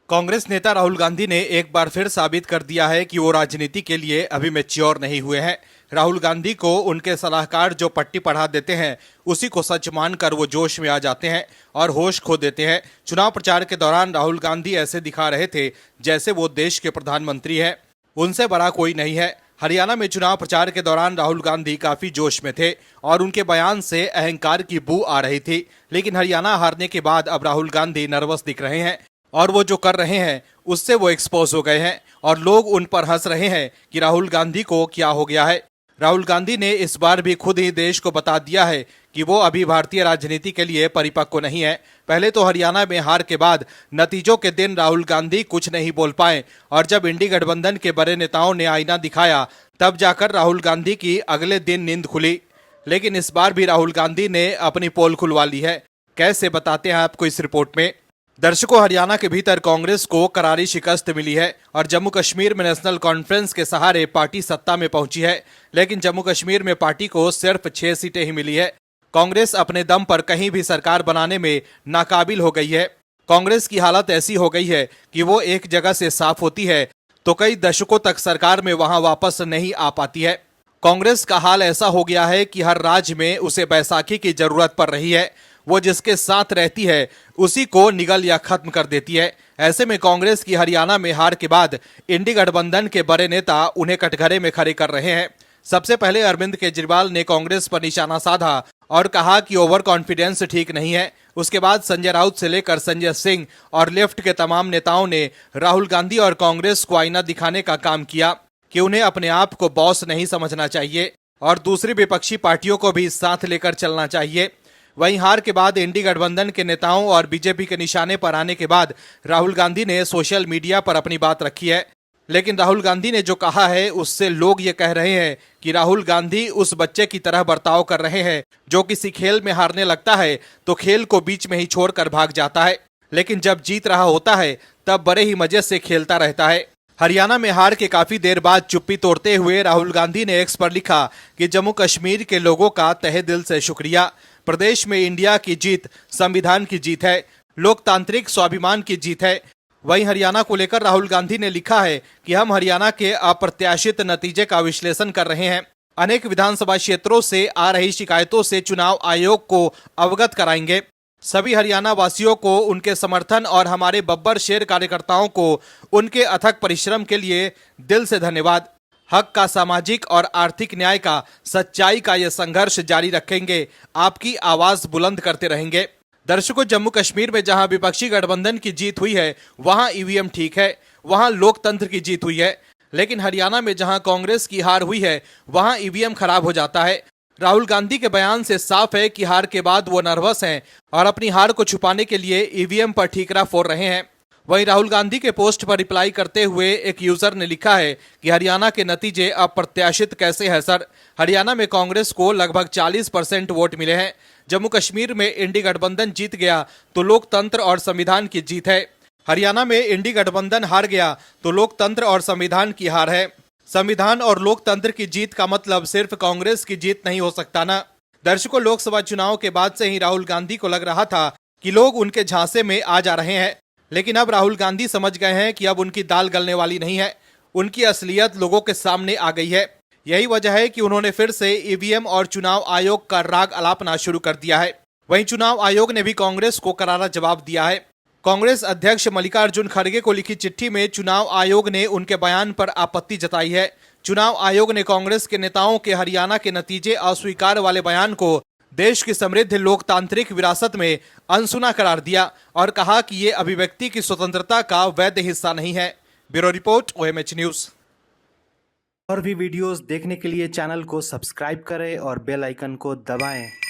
कांग्रेस नेता राहुल गांधी ने एक बार फिर साबित कर दिया है कि वो राजनीति के लिए अभी मैच्योर नहीं हुए हैं। राहुल गांधी को उनके सलाहकार जो पट्टी पढ़ा देते हैं उसी को सच मानकर वो जोश में आ जाते हैं और होश खो देते हैं। चुनाव प्रचार के दौरान राहुल गांधी ऐसे दिखा रहे थे जैसे वो देश के प्रधानमंत्री हैं, उनसे बड़ा कोई नहीं है। हरियाणा में चुनाव प्रचार के दौरान राहुल गांधी काफी जोश में थे और उनके बयान से अहंकार की बू आ रही थी, लेकिन हरियाणा हारने के बाद अब राहुल गांधी नर्वस दिख रहे हैं और वो जो कर रहे हैं उससे वो एक्सपोज हो गए हैं और लोग उन पर हंस रहे हैं कि राहुल गांधी को क्या हो गया है। राहुल गांधी ने इस बार भी खुद ही देश को बता दिया है कि वो अभी भारतीय राजनीति के लिए परिपक्व नहीं है। पहले तो हरियाणा में हार के बाद नतीजों के दिन राहुल गांधी कुछ नहीं बोल पाए और जब इंडी गठबंधन के बड़े नेताओं ने आईना दिखाया तब जाकर राहुल गांधी की अगले दिन नींद खुली। लेकिन इस बार भी राहुल गांधी ने अपनी पोल खुलवा ली है। कैसे, बताते हैं आपको इस रिपोर्ट में। दर्शकों, हरियाणा के भीतर कांग्रेस को करारी शिकस्त मिली है और जम्मू कश्मीर में नेशनल कॉन्फ्रेंस के सहारे पार्टी सत्ता में पहुंची है, लेकिन जम्मू कश्मीर में पार्टी को सिर्फ 6 सीटें ही मिली है। कांग्रेस अपने दम पर कहीं भी सरकार बनाने में नाकाबिल हो गई है। कांग्रेस की हालत ऐसी हो गई है कि वो एक जगह से साफ होती है तो कई दशकों तक सरकार में वहां वापस नहीं आ पाती है। कांग्रेस का हाल ऐसा हो गया है कि हर राज्य में उसे बैसाखी की जरूरत पड़ रही है। वो जिसके साथ रहती है उसी को निगल या खत्म कर देती है। ऐसे में कांग्रेस की हरियाणा में हार के बाद इंडी गठबंधन के बड़े नेता उन्हें कटघरे में खड़े कर रहे हैं। सबसे पहले अरविंद केजरीवाल ने कांग्रेस पर निशाना साधा और कहा कि ओवर कॉन्फिडेंस ठीक नहीं है। उसके बाद संजय राउत से लेकर संजय सिंह और लेफ्ट के तमाम नेताओं ने राहुल गांधी और कांग्रेस को आईना दिखाने का काम किया कि उन्हें अपने आप को बॉस नहीं समझना चाहिए और दूसरी विपक्षी पार्टियों को भी साथ लेकर चलना चाहिए। वहीं हार के बाद इंडी गठबंधन के नेताओं और बीजेपी के निशाने पर आने के बाद राहुल गांधी ने सोशल मीडिया पर अपनी बात रखी है। लेकिन राहुल गांधी ने जो कहा है उससे लोग ये कह रहे हैं कि राहुल गांधी उस बच्चे की तरह बर्ताव कर रहे हैं जो किसी खेल में हारने लगता है तो खेल को बीच में ही छोड़कर भाग जाता है, लेकिन जब जीत रहा होता है तब बड़े ही मजे से खेलता रहता है। हरियाणा में हार के काफी देर बाद चुप्पी तोड़ते हुए राहुल गांधी ने एक्स पर लिखा कि जम्मू कश्मीर के लोगों का तहे दिल से शुक्रिया। प्रदेश में इंडिया की जीत संविधान की जीत है, लोकतांत्रिक स्वाभिमान की जीत है। वहीं हरियाणा को लेकर राहुल गांधी ने लिखा है कि हम हरियाणा के अप्रत्याशित नतीजे का विश्लेषण कर रहे हैं। अनेक विधानसभा क्षेत्रों से आ रही शिकायतों से चुनाव आयोग को अवगत कराएंगे। सभी हरियाणा वासियों को उनके समर्थन और हमारे बब्बर शेर कार्यकर्ताओं को उनके अथक परिश्रम के लिए दिल से धन्यवाद। हक का, सामाजिक और आर्थिक न्याय का, सच्चाई का ये संघर्ष जारी रखेंगे। आपकी आवाज बुलंद करते रहेंगे। दर्शकों, जम्मू कश्मीर में जहां विपक्षी गठबंधन की जीत हुई है वहां ईवीएम ठीक है, वहां लोकतंत्र की जीत हुई है, लेकिन हरियाणा में जहां कांग्रेस की हार हुई है वहां ईवीएम खराब हो जाता है। राहुल गांधी के बयान से साफ है कि हार के बाद वो नर्वस हैं और अपनी हार को छुपाने के लिए ईवीएम पर ठीकरा फोड़ रहे हैं। वहीं राहुल गांधी के पोस्ट पर रिप्लाई करते हुए एक यूजर ने लिखा है कि हरियाणा के नतीजे अप्रत्याशित कैसे हैं सर। हरियाणा में कांग्रेस को लगभग 40% वोट मिले हैं। जम्मू कश्मीर में इंडी गठबंधन जीत गया तो लोकतंत्र और संविधान की जीत है। हरियाणा में इंडी गठबंधन हार गया तो लोकतंत्र और संविधान की हार है। संविधान और लोकतंत्र की जीत का मतलब सिर्फ कांग्रेस की जीत नहीं हो सकता ना। दर्शकों, लोकसभा चुनाव के बाद से ही राहुल गांधी को लग रहा था कि लोग उनके झांसे में आ जा रहे हैं, लेकिन अब राहुल गांधी समझ गए हैं कि अब उनकी दाल गलने वाली नहीं है। उनकी असलियत लोगों के सामने आ गई है। यही वजह है कि उन्होंने फिर से ईवीएम और चुनाव आयोग का राग अलापना शुरू कर दिया है। वहीं चुनाव आयोग ने भी कांग्रेस को करारा जवाब दिया है। कांग्रेस अध्यक्ष मल्लिकार्जुन खड़गे को लिखी चिट्ठी में चुनाव आयोग ने उनके बयान पर आपत्ति जताई है। चुनाव आयोग ने कांग्रेस के नेताओं के हरियाणा के नतीजे अस्वीकार वाले बयान को देश की समृद्ध लोकतांत्रिक विरासत में अनसुना करार दिया और कहा कि ये अभिव्यक्ति की स्वतंत्रता का वैध हिस्सा नहीं है। Bureau report, OMH news. और भी वीडियोस देखने के लिए चैनल को सब्सक्राइब करें और बेल आइकन को दबाएं।